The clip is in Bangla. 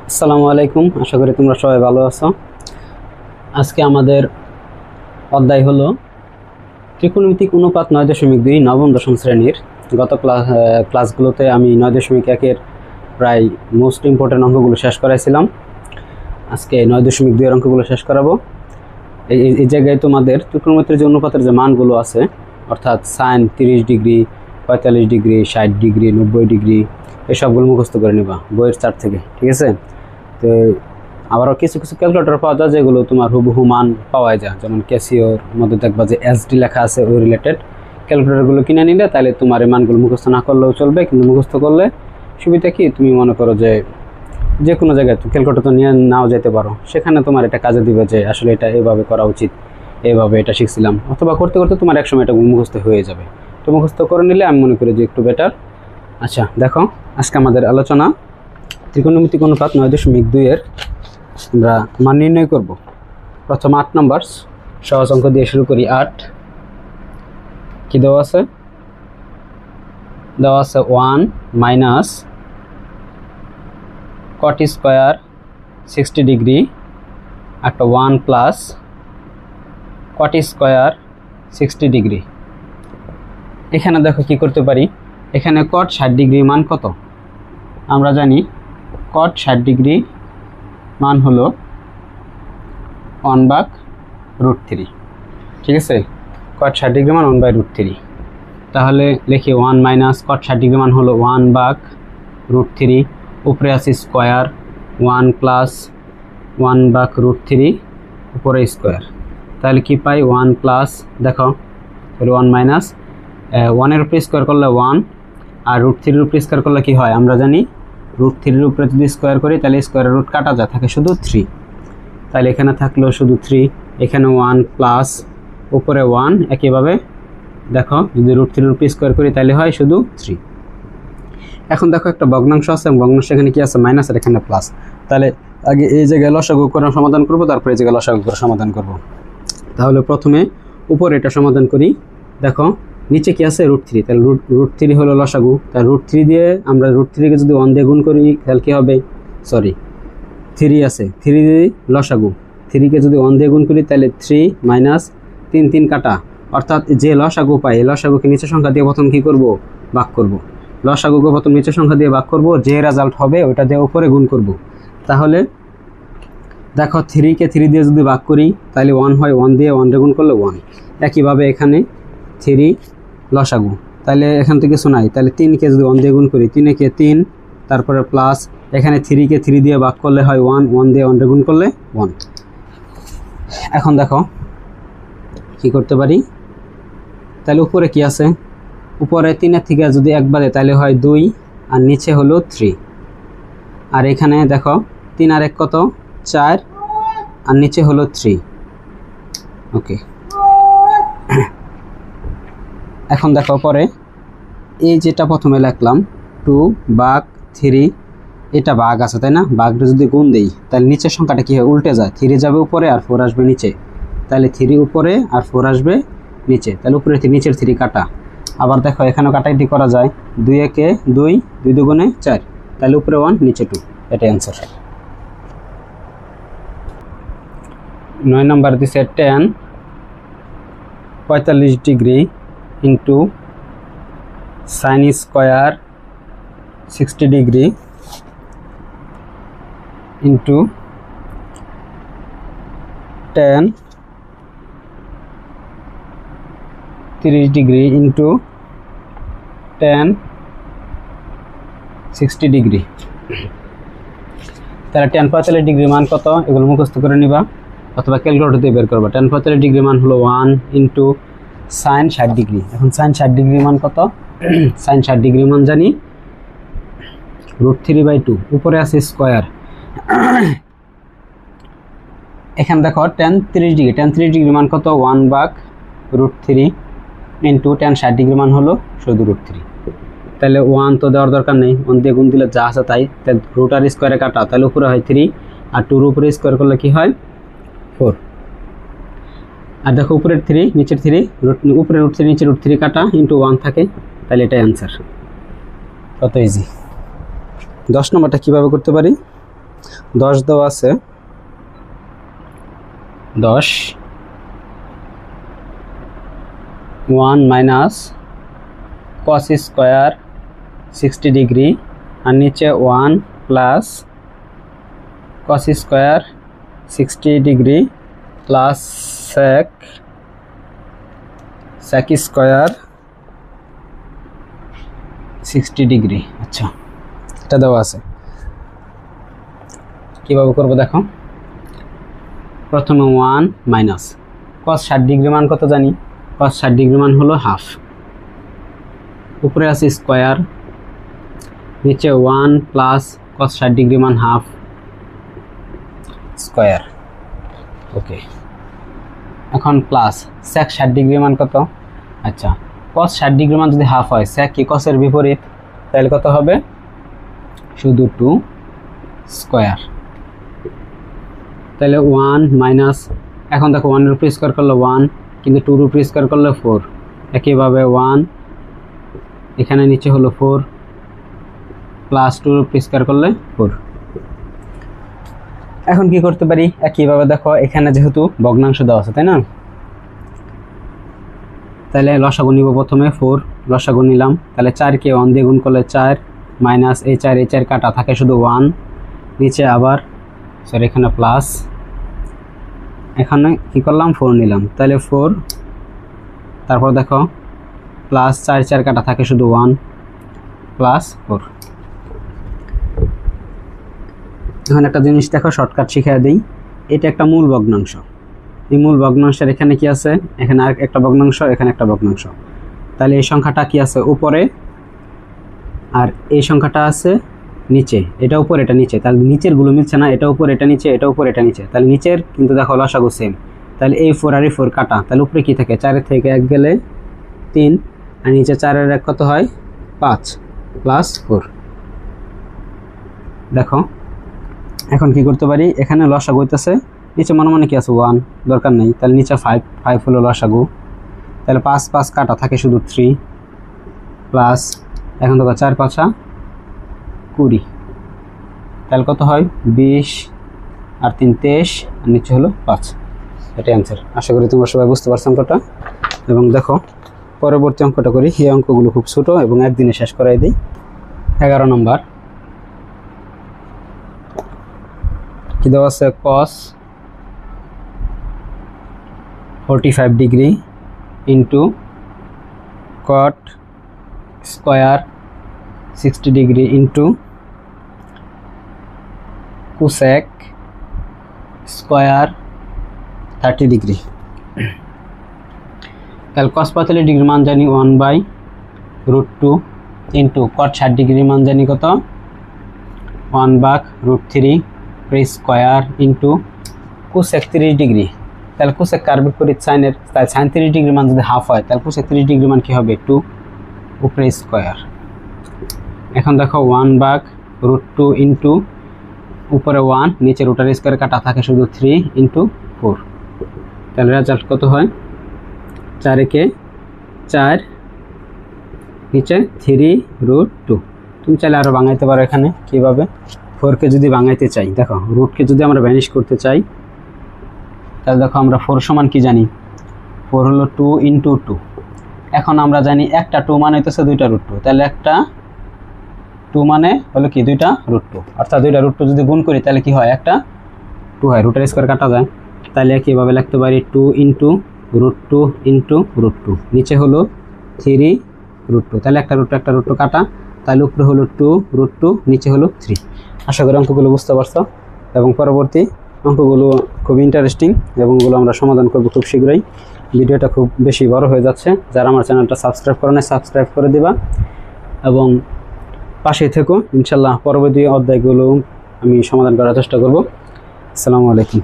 আসসালামু আলাইকুম, আশা করি তোমরা সবাই ভালো আছো। আজকে আমাদের অধ্যায় হলো ত্রিকোণমিতিক অনুপাত 9.2 নবম দশম শ্রেণীর। গত ক্লাসগুলোতে আমি 9.1-এর প্রায় মোস্ট ইম্পর্টেন্ট অঙ্কগুলো শেষ করাইছিলাম। আজকে 9.2-এর অঙ্কগুলো শেষ করাবো। এই জায়গায় তোমাদের ত্রিকোণমিতির যে অনুপাতের যে মানগুলো আছে, অর্থাৎ sine 30 degree, 45 degree, 60 degree, 90 degree, এই সবগুলো মুখস্থ করে নেবা বইয়ের চার্ট থেকে, ঠিক আছে? তো আবারও কিছু কিছু ক্যালকুলেটর পাওয়া যায় যেগুলো তোমার হুবহু মান পাওয়া যায়, যেমন ক্যাসিওর মধ্যে দেখবা যে এসডি লেখা আছে, ওই রিলেটেড ক্যালকুলেটরগুলো কিনে নিলে তাহলে তোমার এই মানগুলো মুখস্থ না করলেও চলবে। কিন্তু মুখস্থ করলে সুবিধা কি, তুমি মনে করো যে কোনো জায়গায় ক্যালকুলেটর তো নিয়ে নাও যেতে পারো, সেখানে তোমার এটা কাজে দিবে যে আসলে এটা এইভাবে করা উচিত, এইভাবে এটা শিখছিলাম, অথবা করতে করতে তোমার একসময় এটা মুখস্থ হয়ে যাবে। তো মুখস্থ করে নিলে আমি মনে করি যে একটু বেটার। আচ্ছা দেখো, আজকে আমাদের আলোচনা ত্রিকোণমিতিক অনুপাত 9.2-এর আমরা মান নির্ণয় করব। প্রথম 8 নম্বর সহজ অঙ্ক দিয়ে শুরু করি। 8 কি দেওয়া আছে? 1 মাইনাস cot স্কয়ার 60 ডিগ্রি, একটা 1 প্লাস cot স্কয়ার 60 ডিগ্রি। এখানে দেখো কি করতে পারি, এখানে cot 60 ডিগ্রি মান কত? আমরা জানি cot 60 ডিগ্রি মান হলো 1/√3, ঠিক আছে? cot 60 ডিগ্রি মান 1/√3। তাহলে লিখি 1 মাইনাস cot 60 ডিগ্রি মান হলো 1/√3, উপরে আছে স্কয়ার, 1 প্লাস 1/√3 উপরে স্কয়ার। তাহলে কি পাই? 1 প্লাস, দেখো 1 মাইনাস 1-এর উপরে স্কোয়ার করলে 1, আর √3-এর উপরে স্কোয়ার করলে কি হয় আমরা জানি, √3-এর উপরে যদি স্কোয়ার করি তাহলে স্কোয়ারের রুট কাটা যায়, থাকে শুধু 3। তাহলে এখানে থাকলো শুধু 3, এখানে 1 প্লাস উপরে 1, একইভাবে দেখো যদি √3-এর উপরে স্কোয়ার করি তাহলে হয় শুধু 3। এখন দেখো একটা ভগ্নাংশ আছে, ভগ্নাংশ এখানে কি আছে? মাইনাস, আর এখানে প্লাস। তাহলে আগে এই জায়গায় লসাগু করে সমাধান করব, তারপরে এই জায়গায় লসাগু করে সমাধান করব। তাহলে প্রথমে উপরে এটা সমাধান করি। দেখো নিচে কি আছে? √3, তাহলে √3 হলো লসাগু। তাহলে √3 দিয়ে আমরা √3-কে যদি 1 দিয়ে গুণ করি তাহলে কি হবে? 3 আছে, 3 দিয়ে লসাগু, 3-কে যদি 1 দিয়ে গুণ করি তাহলে 3 মাইনাস 3 কাটা, অর্থাৎ যে লসাগু পাই এই লসাগুকে নিচের সংখ্যা দিয়ে প্রথম কি করব? ভাগ করব। লসাগুকে প্রথম নিচের সংখ্যা দিয়ে ভাগ করব, যে রেজাল্ট হবে ওটা দিয়ে উপরে গুণ করব। তাহলে দেখো 3-কে 3 দিয়ে যদি ভাগ করি তাহলে 1 হয়, 1 দিয়ে 1 দিয়ে গুণ করলে 1। একইভাবে এখানে 3 লসাগু, তাহলে এখান থেকে কিছু নাই, তাহলে 3-কে যদি 1 দিয়ে গুণ করি, 3-একে 3, তারপরে প্লাস এখানে 3-কে 3 দিয়ে ভাগ করলে হয় 1, 1 দিয়ে 1 দিয়ে গুণ করলে 1। এখন দেখো কি করতে পারি, তাহলে উপরে কি আছে? উপরে 3-এর থেকে যদি 1 বাদে তাহলে হয় 2, আর নিচে হলো 3। আর এখানে দেখো 3 আর 1 কত? 4, আর নিচে হলো 3। ওকে, এখন দেখো পরে এই যেটা প্রথমে লিখলাম 2/3, এটা ভাগ আছে তাই না? ভাগটা যদি গুণ দেই তাহলে নিচের সংখ্যাটা কি হয়? উল্টে যায়, 3 যাবে উপরে আর 4 আসবে নিচে। তাহলে 3 উপরে আর 4 আসবে নিচে, তাহলে উপরে নিচের 3 কাটা। আবার দেখো এখানেও কাটাইটি করা যায়, 2-একে 2, 2 দুগুণে 4, তাহলে উপরে 1 নিচে 2, এটাই অ্যান্সার। 9 নম্বর দিছে tan 45 degree into sine square 60 degree into tan 30 degree into tan 60 degree. তাহলে tan 45 ডিগ্রি মান কত? এগুলো মুখস্থ করে নিবা অথবা ক্যালকুলেটর দিয়ে বের করবা। tan 45 ডিগ্রি মান হলো 1 ইন্টু সাইন 60 ডিগ্রি। এখন সাইন 60 ডিগ্রি মান কত? সাইন 60 ডিগ্রি মান জানি √3/2, উপরে আছে স্কোয়ার। এখানে দেখো tan 30 ডিগ্রি, tan 30 ডিগ্রি মান কত? 1/√3 ইন্টু tan 60 ডিগ্রি মান হলো শুধু √3। তাহলে 1 তো দেওয়ার দরকার নেই, 1 দিয়ে গুণ দিলে যা আছে তাই, তাহলে রুট আর স্কোয়ারে কাটা, তাহলে উপরে হয় 3, আর 2-র উপরে স্কোয়ার করলে কি হয়? 4। আর দেখো উপরের 3 নিচের 3, উপরে √3 নিচে √3 কাটা ইন্টু 1 থাকে, তাহলে এটাই অ্যান্সার। কত ইজি। 10 নম্বরটা কীভাবে করতে পারি? 10 দেওয়া আছে, 10 1 মাইনাস cos স্কয়ার 60 ডিগ্রি আর নিচে 1 plus cos square 60 degree plus sec square 60 degree. আচ্ছা, এটা দেওয়া আছে, কীভাবে করবো দেখো। প্রথমে 1 মাইনাস cos 60 ডিগ্রি মান কত জানি, cos 60 ডিগ্রি মান হলো হাফ, উপরে আছে স্কয়ার, নিচে 1 প্লাস cos 60 ডিগ্রি মান হাফ স্কয়ার। ওকে, এখন প্লাস sec 60 ডিগ্রি মান কত। আচ্ছা, cos 60 ডিগ্রি মান যদি হাফ হয়, sec কি cos এর বিপরীত, তাহলে কত হবে, শুধু 2 স্কয়ার। তাহলে 1 মাইনাস, এখন দেখো 1 এর উপর স্কয়ার করলে 1, কিন্তু 2 এর উপর স্কয়ার করলে 4, একইভাবে 1 এখানে নিচে হলো 4 প্লাস 2 এর উপর স্কয়ার করলে 4। এখন কি করতে পারি, একইভাবে দেখো এখানে যেহেতু ভগ্নাংশ দেওয়া আছে, তাই না, তাহলে লসাগু নিব প্রথমে 4, লসাগু নিলাম, তাহলে 4 কে 1 দিয়ে গুণ করলে 4 মাইনাস এই 4 কাটা থাকে শুধু 1, নিচে আবার সরি এখানে প্লাস, এখানে কি করলাম 4 নিলাম, তাহলে 4, তারপর দেখো প্লাস 4 কাটা থাকে শুধু 1 প্লাস 4। এখন একটা জিনিস দেখো, শর্টকাট শিখিয়ে দিই, এটা একটা মূল ভগ্নাংশ, এই মূল ভগ্নাংশের এখানে কি আছে, এখানে আর একটা ভগ্নাংশ, এখানে একটা ভগ্নাংশ, তাহলে এই সংখ্যাটা কি আছে উপরে আর এই সংখ্যাটা আছে নিচে, এটা উপরে এটা নিচে, তাহলে নিচের গুলো মিলছে না, এটা উপরে এটা নিচে, এটা উপরে এটা নিচে, তাহলে নিচের কিন্তু দেখো লসাগু সেম, তাহলে এই 4 আর এই 4 কাটা, তাহলে উপরে কি থাকে 4 থেকে 1 গেলে 3 আর নিচে 4 এর 1 কত হয় 5 প্লাস 4। দেখো এখন কি করতে পারি, এখানে লসাগু হইতেছে, নিচে মনে কি আছে 1, দরকার নেই, তাহলে নিচে 5 হলো লসাগু, তাহলে 5 কাটা থাকে শুধু 3 প্লাস, এখন দেখো 4 5 20, তাহলে কত হয় 20 আর 3 23 আর নিচে হলো 5। এটাই অ্যান্সার। আশা করি তোমরা সবাই বুঝতে পারছো অঙ্কটা। এবং দেখো পরবর্তী অঙ্কটা করি, এই অঙ্কগুলো খুব ছোট এবং একদিনে শেষ করাই দিই। 11 নম্বর কি দেওয়া আছে, cos 45 degree into cot square 60 degree into cosec square 30 degree. তাহলে cos 45 ডিগ্রি মান জানি 1/√2 ইন্টু cot 60 ডিগ্রি মান জানি কত 1/√3 স্কয়ার ইন্টু cosec 30 ডিগ্রি। তাহলে cosec কার বিপরীত সাইনের, তাই sin 30 ডিগ্রি মান যদি হাফ হয় তাহলে cosec 30 ডিগ্রি মান কি হবে 2 উপরে স্কয়ার। এখন দেখো 1/√2 ইন্টু উপরে 1 নিচে রুটের স্কয়ার কাটা থাকে শুধু 3 ইন্টু 4, তাহলে রেজাল্ট কত হয় 4 কে 4 নিচে 3√2। তুমি চাইলে আরও ভাঙাইতে পারো, এখানে কীভাবে 4 কে যদি ভাঙাইতে চাই, দেখো রুটকে যদি আমরা ভ্যানিশ করতে চাই তাহলে দেখো আমরা 4 সমান কি জানি, 4 হলো 2 ইন্টু 2। এখন আমরা জানি একটা 2 মানে হইতেছে 2টা √2, তাহলে একটা 2 মানে হলো কি 2টা √2, অর্থাৎ 2টা √2 যদি গুণ করি তাহলে কি হয় একটা 2 হয়, রুটের স্কয়ার কাটা যায়। তাহলে কীভাবে লিখতে পারি 2 ইন্টু √2 ইন্টু √2, নিচে হলো 3√2, তাহলে একটা √2 কাটা, তাহলে উপরে হলো 2√2 নিচে হলো 3। আশা করি অঙ্কগুলো বুঝতে পারছো এবং পরবর্তী অঙ্কগুলো খুব ইন্টারেস্টিং এবং এগুলো আমরা সমাধান করব খুব শীঘ্রই। ভিডিওটা খুব বেশি বড় হয়ে যাচ্ছে, যারা আমার চ্যানেলটা সাবস্ক্রাইব করে নাই সাবস্ক্রাইব করে দিবা এবং পাশে থেকো, ইনশাল্লাহ পরবর্তী অধ্যায়গুলো আমি সমাধান করার চেষ্টা করব। আসসালামু আলাইকুম।